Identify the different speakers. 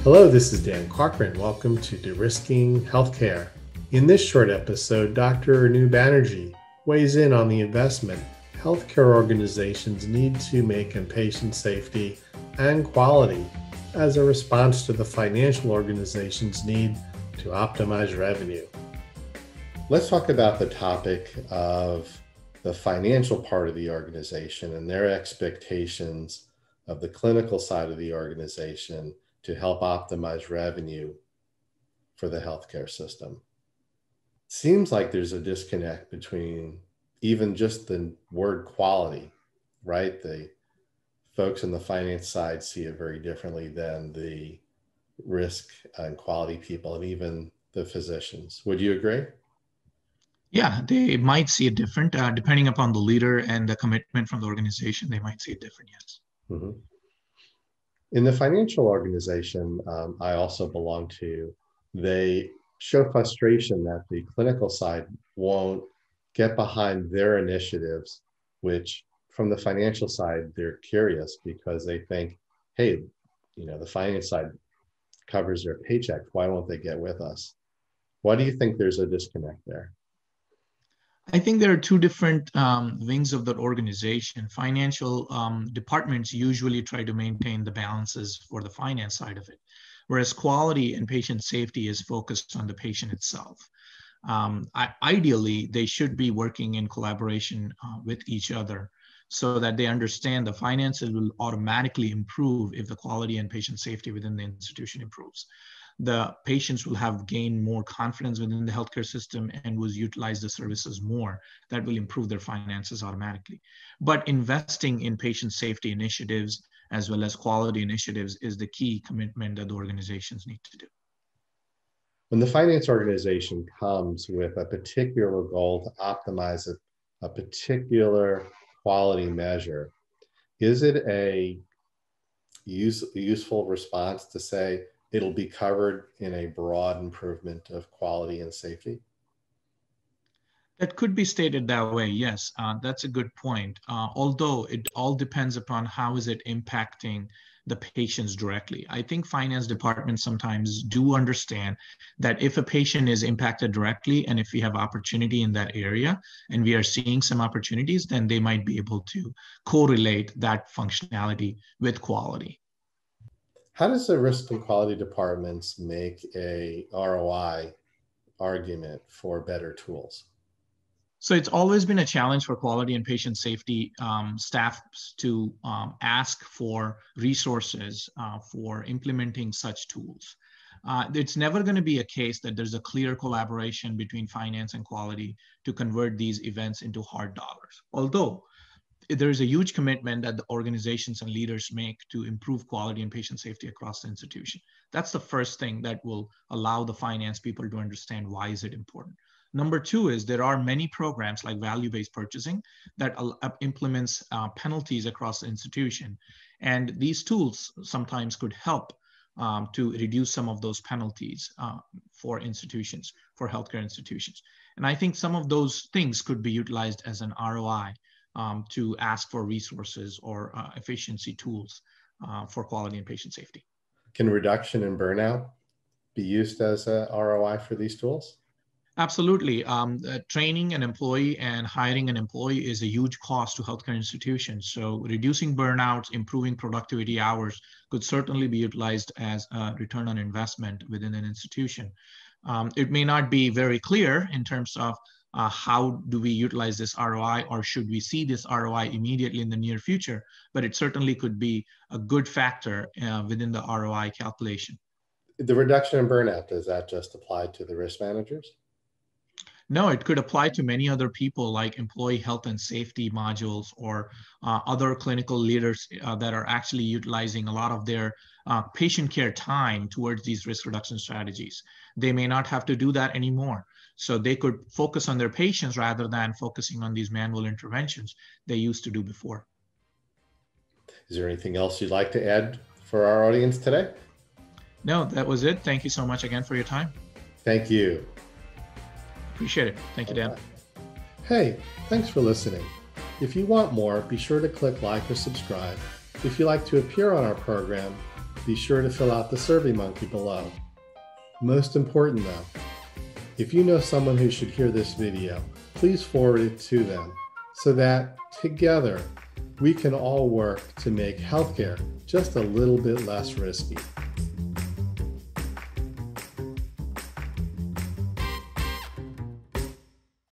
Speaker 1: Hello, this is Dan Corcoran. Welcome to De-Risking Healthcare. In this short episode, Dr. Banerjee weighs in on the investment healthcare organizations need to make in patient safety and quality as a response to the financial organizations' need to optimize revenue. Let's talk about the topic of the financial part of the organization and their expectations of the clinical side of the organization to help optimize revenue for the healthcare system. Seems like there's a disconnect between even just the word quality, right? The folks on the finance side see it very differently than the risk and quality people and even the physicians. Would you agree?
Speaker 2: Yeah, they might see it different depending upon the leader and the commitment from the organization. They might see it different, yes.
Speaker 1: Mm-hmm. In the financial organization I also belong to, they show frustration that the clinical side won't get behind their initiatives, which from the financial side, they're curious because they think, hey, the finance side covers their paycheck. Why won't they get with us? Why do you think there's a disconnect there?
Speaker 2: I think there are two different wings of the organization. Financial departments usually try to maintain the balances for the finance side of it, whereas quality and patient safety is focused on the patient itself. Ideally, they should be working in collaboration with each other so that they understand the finances will automatically improve if the quality and patient safety within the institution improves. The patients will have gained more confidence within the healthcare system and will utilize the services more. That will improve their finances automatically. But investing in patient safety initiatives as well as quality initiatives is the key commitment that the organizations need to do.
Speaker 1: When the finance organization comes with a particular goal to optimize a particular quality measure, is it a useful response to say it'll be covered in a broad improvement of quality and safety?
Speaker 2: That could be stated that way, yes. That's a good point. Although it all depends upon how is it impacting the patients directly. I think finance departments sometimes do understand that if a patient is impacted directly and if we have opportunity in that area and we are seeing some opportunities, then they might be able to correlate that functionality with quality.
Speaker 1: How does the risk and quality departments make a ROI argument for better tools?
Speaker 2: So it's always been a challenge for quality and patient safety staff to ask for resources for implementing such tools. It's never going to be a case that there's a clear collaboration between finance and quality to convert these events into hard dollars. Although there is a huge commitment that the organizations and leaders make to improve quality and patient safety across the institution. That's the first thing that will allow the finance people to understand why is it important. Number two is there are many programs like value-based purchasing that implements penalties across the institution. And these tools sometimes could help to reduce some of those penalties for institutions, for healthcare institutions. And I think some of those things could be utilized as an ROI to ask for resources or efficiency tools for quality and patient safety.
Speaker 1: Can reduction in burnout be used as a ROI for these tools?
Speaker 2: Absolutely. Training an employee and hiring an employee is a huge cost to healthcare institutions. So reducing burnouts, improving productivity hours could certainly be utilized as a return on investment within an institution. It may not be very clear in terms of how do we utilize this ROI or should we see this ROI immediately in the near future, but it certainly could be a good factor within the ROI calculation.
Speaker 1: The reduction in burnout, does that just apply to the risk managers?
Speaker 2: No, it could apply to many other people like employee health and safety modules or other clinical leaders that are actually utilizing a lot of their patient care time towards these risk reduction strategies. They may not have to do that anymore. So they could focus on their patients rather than focusing on these manual interventions they used to do before.
Speaker 1: Is there anything else you'd like to add for our audience today?
Speaker 2: No, that was it. Thank you so much again for your time.
Speaker 1: Thank you.
Speaker 2: Appreciate it. Thank you, Dan.
Speaker 1: Hey, thanks for listening. If you want more, be sure to click like or subscribe. If you'd like to appear on our program, be sure to fill out the SurveyMonkey below. Most important though, if you know someone who should hear this video, please forward it to them so that together we can all work to make healthcare just a little bit less risky.